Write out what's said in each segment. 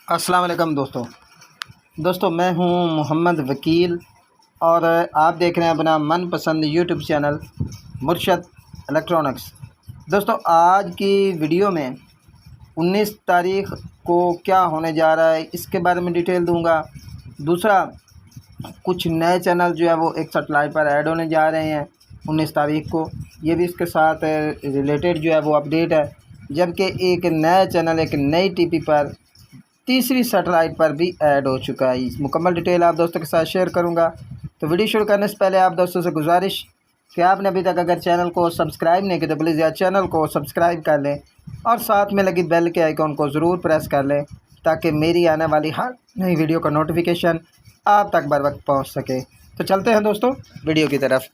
अस्सलाम वालेकुम दोस्तों मैं हूं मोहम्मद वकील और आप देख रहे हैं अपना मनपसंद यूट्यूब चैनल मुर्शद इलेक्ट्रॉनिक्स। दोस्तों आज की वीडियो में 19 तारीख़ को क्या होने जा रहा है इसके बारे में डिटेल दूंगा। दूसरा, कुछ नए चैनल जो है वो एक सेटेलाइट पर ऐड होने जा रहे हैं 19 तारीख़ को, ये भी इसके साथ रिलेटेड जो है वो अपडेट है। जबकि एक नया चैनल एक नई टीपी पर तीसरी सेटेलाइट पर भी ऐड हो चुका है। इस मुकम्मल डिटेल आप दोस्तों के साथ शेयर करूंगा। तो वीडियो शुरू करने से पहले आप दोस्तों से गुजारिश कि आपने अभी तक अगर चैनल को सब्सक्राइब नहीं किया तो प्लीज़ यार चैनल को सब्सक्राइब कर लें और साथ में लगी बेल के आइकॉन को ज़रूर प्रेस कर लें ताकि मेरी आने वाली हर नई वीडियो का नोटिफिकेशन आप तक बर वक्त पहुँच सके। तो चलते हैं दोस्तों वीडियो की तरफ।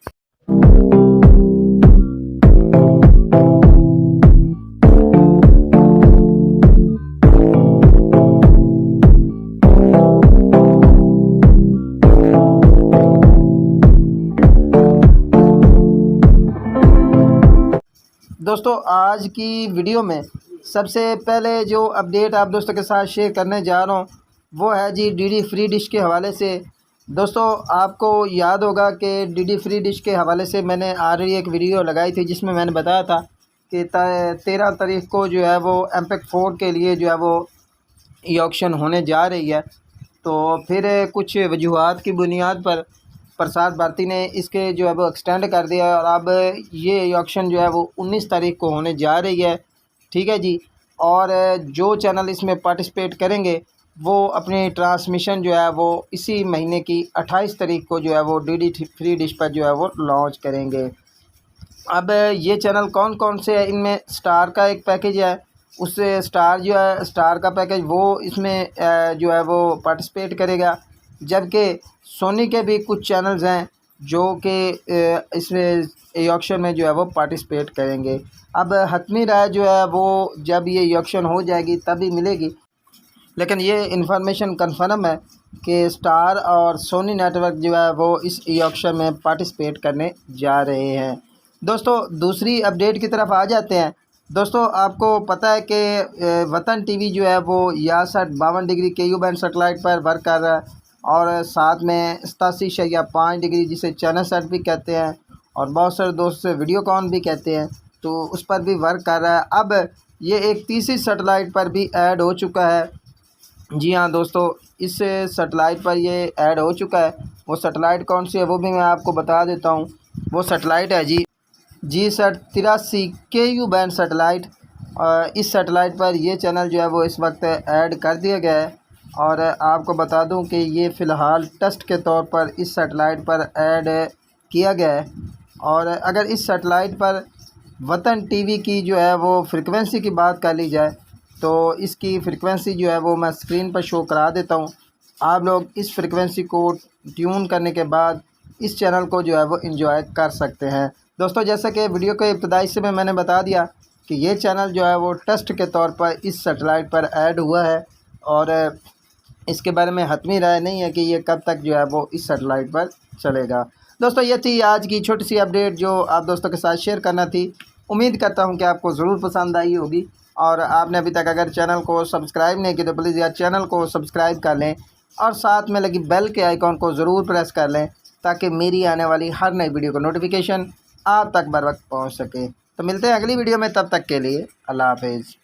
दोस्तों आज की वीडियो में सबसे पहले जो अपडेट आप दोस्तों के साथ शेयर करने जा रहा हूँ वो है जी डीडी फ्री डिश के हवाले से। दोस्तों आपको याद होगा कि डीडी फ्री डिश के हवाले से मैंने ऑलरेडी एक वीडियो लगाई थी जिसमें मैंने बताया था कि 13 तारीख़ को जो है वो एमपेक 4 के लिए जो है वो ऑक्शन होने जा रही है। तो फिर कुछ वजूहात की बुनियाद पर प्रसार भारती ने इसके जो है वो एक्सटेंड कर दिया और अब ये ऑक्शन जो है वो 19 तारीख़ को होने जा रही है। ठीक है जी। और जो चैनल इसमें पार्टिसिपेट करेंगे वो अपनी ट्रांसमिशन जो है वो इसी महीने की 28 तारीख़ को जो है वो डीडी फ्री डिश पर जो है वो लॉन्च करेंगे। अब ये चैनल कौन कौन से है, इनमें स्टार का एक पैकेज है, उससे स्टार जो है स्टार का पैकेज वो इसमें जो है वो पार्टिसिपेट करेगा। जबकि सोनी के भी कुछ चैनल्स हैं जो कि इसमें ऑक्शन में जो है वो पार्टिसिपेट करेंगे। अब हतमी राय जो है वो जब ये ऑक्शन हो जाएगी तभी मिलेगी, लेकिन ये इन्फॉर्मेशन कंफर्म है कि स्टार और सोनी नेटवर्क जो है वो इस ऑक्शन में पार्टिसिपेट करने जा रहे हैं। दोस्तों दूसरी अपडेट की तरफ आ जाते हैं। दोस्तों आपको पता है कि वतन टीवी जो है वो 62 डिग्री KU बैंड सेटेलाइट पर वर्क कर रहा है और साथ में 87.5 डिग्री जिसे चैनल सेट भी कहते हैं और बहुत सारे दोस्त वीडियोकॉन भी कहते हैं, तो उस पर भी वर्क कर रहा है। अब ये एक तीसरी सेटेलाइट पर भी ऐड हो चुका है। जी हाँ दोस्तों, इस सेटेलाइट पर ये ऐड हो चुका है। वो सेटेलाइट कौन सी है वो भी मैं आपको बता देता हूँ। वो सेटेलाइट है जी G-SAT 83 KU बैंड सेटेलाइट। इस सेटेलाइट पर ये चैनल जो है वो इस वक्त ऐड कर दिया गया है और आपको बता दूं कि ये फ़िलहाल टेस्ट के तौर पर इस सेटेलाइट पर ऐड किया गया है। और अगर इस सेटेलाइट पर वतन टीवी की जो है वो फ्रिक्वेंसी की बात कर ली जाए तो इसकी फ्रिक्वेंसी जो है वो मैं स्क्रीन पर शो करा देता हूँ। आप लोग इस फ्रिक्वेंसी को ट्यून करने के बाद इस चैनल को जो है वो एंजॉय कर सकते हैं। दोस्तों जैसा कि वीडियो के इब्तदाई से मैंने बता दिया कि ये चैनल जो है वो टेस्ट के तौर पर इस सेटेलाइट पर ऐड हुआ है और इसके बारे में हतमी राय नहीं है कि ये कब तक जो है वो इस सेटेलाइट पर चलेगा। दोस्तों ये थी आज की छोटी सी अपडेट जो आप दोस्तों के साथ शेयर करना थी। उम्मीद करता हूँ कि आपको ज़रूर पसंद आई होगी और आपने अभी तक अगर चैनल को सब्सक्राइब नहीं किया तो प्लीज़ यार चैनल को सब्सक्राइब कर लें और साथ में लगी बेल के आइकॉन को ज़रूर प्रेस कर लें ताकि मेरी आने वाली हर नई वीडियो का नोटिफिकेशन आप तक बर वक्त पहुँच सके। तो मिलते हैं अगली वीडियो में, तब तक के लिए अल्लाह हाफिज़।